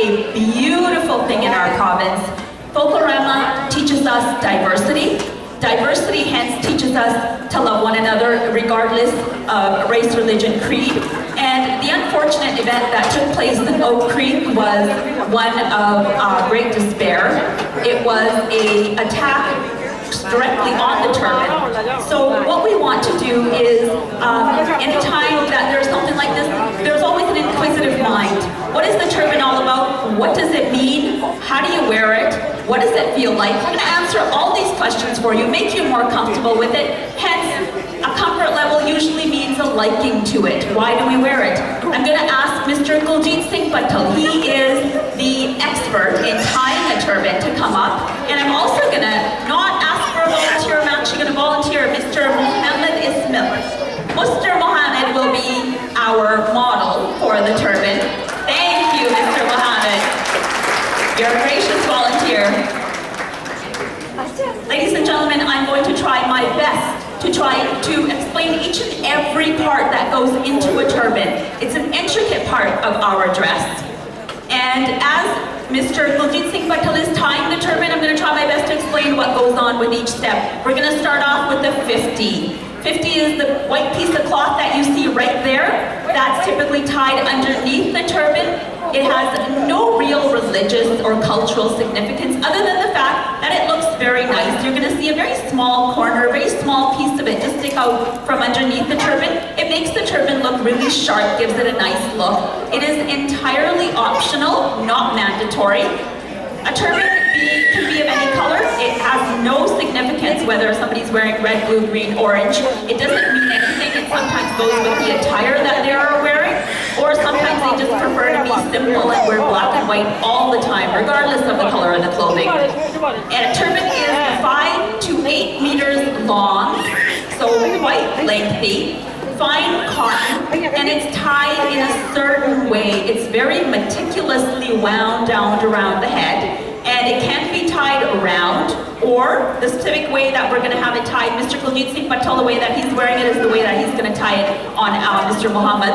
a beautiful thing in our province. Folklorama teaches us diversity. Diversity hence teaches us to love one another regardless of race, religion, creed. And the unfortunate event that took place in Oak Creek was one of great despair. It was an attack directly on the turban. So what we want to do is, anytime that there's something like this, there's always an inquisitive mind. What is the turban all about? What does it mean? How do you wear it? What does it feel like? I'm going to answer all these questions for you, make you more comfortable with it. Hence, a comfort level usually means a liking to it. Why do we wear it? I'm going to ask Mr. Kuljit Singh Bhattal. He is the expert in tying a turban to come up. And I'm also going to not ask for a volunteer, I'm actually going to volunteer Mr. Mohammed Ismail. Mr. Mohammed will be our model for the turban. Thank you, Mr. Mohammed. You're a gracious volunteer. Ladies and gentlemen, I'm going to try my best to explain each and every part that goes into a turban. It's an intricate part of our dress. And as Mr. Kuljit Singh Bhattal is tying the turban, I'm going to try my best to explain what goes on with each step. We're going to start off with the 50. 50 is the white piece of cloth that you see right there. That's typically tied underneath the turban. It has no real religious or cultural significance other than the fact that it looks very nice. You're going to see a very small corner, a very small piece of it just stick out from underneath the turban. It makes the turban look really sharp, gives it a nice look. It is entirely optional, not mandatory. A turban can be of any color. It has no significance whether somebody's wearing red, blue, green, orange. It doesn't mean anything. It sometimes goes with the attire that they are wearing, or sometimes they just prefer to be simple and wear black and white all the time, regardless of the color of the clothing. And a turban is 5 to 8 meters long, so quite lengthy, fine cotton, and it's tied in a certain way. It's very meticulously wound down around the head, and it can be tied around, or the specific way that we're going to have it tied, Mr. Kuljit Singh Bhattal, the way that he's wearing it is the way that he's going to tie it on Mr. Muhammad.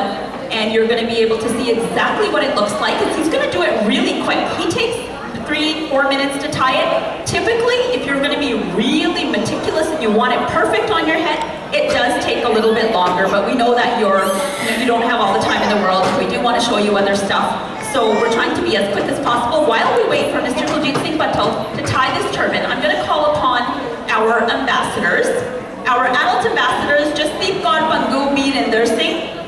And you're going to be able to see exactly what it looks like. He's going to do it really quick. He takes 3-4 minutes to tie it. Typically, if you're going to be really meticulous and you want it perfect on your head, it does take a little bit longer, but we know that you don't have all the time in the world. We do want to show you other stuff. So we're trying to be as quick as possible. While we wait for Mr. Kuljit Singh Bhattal to tie this turban, I'm going to call upon our ambassadors. Our adult ambassadors, just Deep God Bangu Bean and their sing.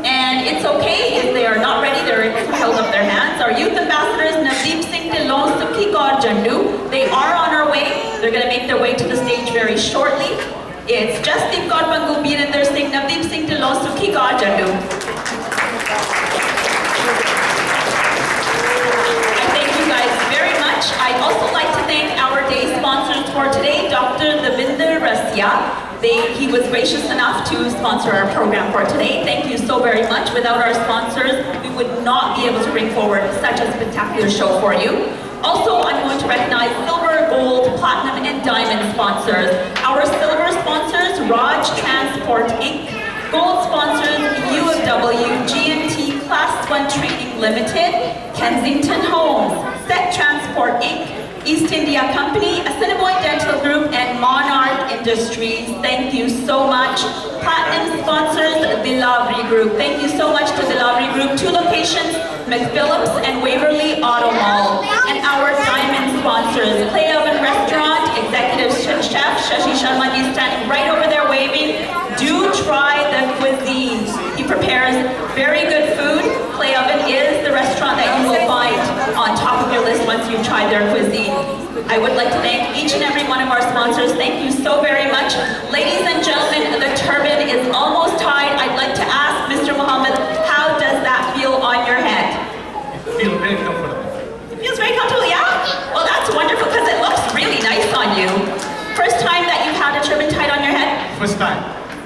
And it's okay if they are not ready, they're held up their hands. Our youth ambassadors, Navdeep Singh Dillon Sukhi Gaur Jandu, they are on our way. They're going to make their way to the stage very shortly. It's just Deep God Bangu Bean and their sing, Navdeep Singh Dillon Sukhi Gaur Jandu. I'd also like to thank our day sponsors for today, Dr. Davinder Rasya. He was gracious enough to sponsor our program for today. Thank you so very much. Without our sponsors, we would not be able to bring forward such a spectacular show for you. Also, I'm going to recognize silver, gold, platinum, and diamond sponsors. Our silver sponsors, Raj Transport Inc. Gold sponsors, U of W, G&T Class 1 Trading Limited, Kensington Homes, Set Transport Inc., East India Company, Assiniboine Dental Group, and Monarch Industries. Thank you so much. Platinum sponsors, the Lavri Group. Thank you so much to the Lavri Group. 2 locations, McPhillips and Waverly Auto Mall. And our diamond sponsors, Clay Oven Restaurant, Executive Chef Shashi Sharma is standing right over there waving. Do try the cuisine. He prepares very good food. Clay Oven is the restaurant that you will find on top of your list once you've tried their cuisine. I would like to thank each and every one of our sponsors. Thank you so very much. Ladies and gentlemen, the turban is almost tied. I'd like to ask Mr. Mohammed, how does that feel on your head? It feels very comfortable. It feels very comfortable, yeah? Well, that's wonderful because it looks really nice on you. First time that you've had a turban tied on your head? First time.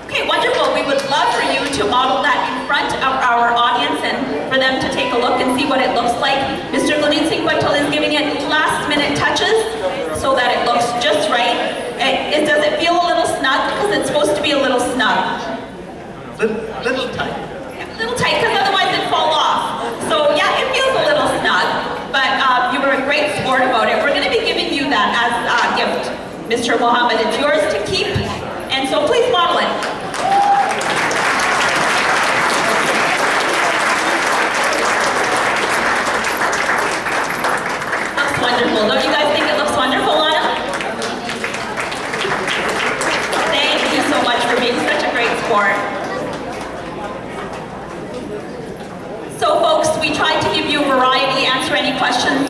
Okay, wonderful. We would love for you to model that in front of our audience and for them to take a look and see what it looks like. Mr. Kuljit Singh Bhattal is giving it last-minute touches so that it looks just right. Does it feel a little snug? Because it's supposed to be a little snug. Little tight. A little tight, because otherwise it'd fall off. So yeah, it feels a little snug. Mr. Mohammed, it's yours to keep, and so please model it. Looks wonderful. Don't you guys think it looks wonderful on him? Thank you so much for being such a great sport. So folks, we tried to give you a variety, answer any questions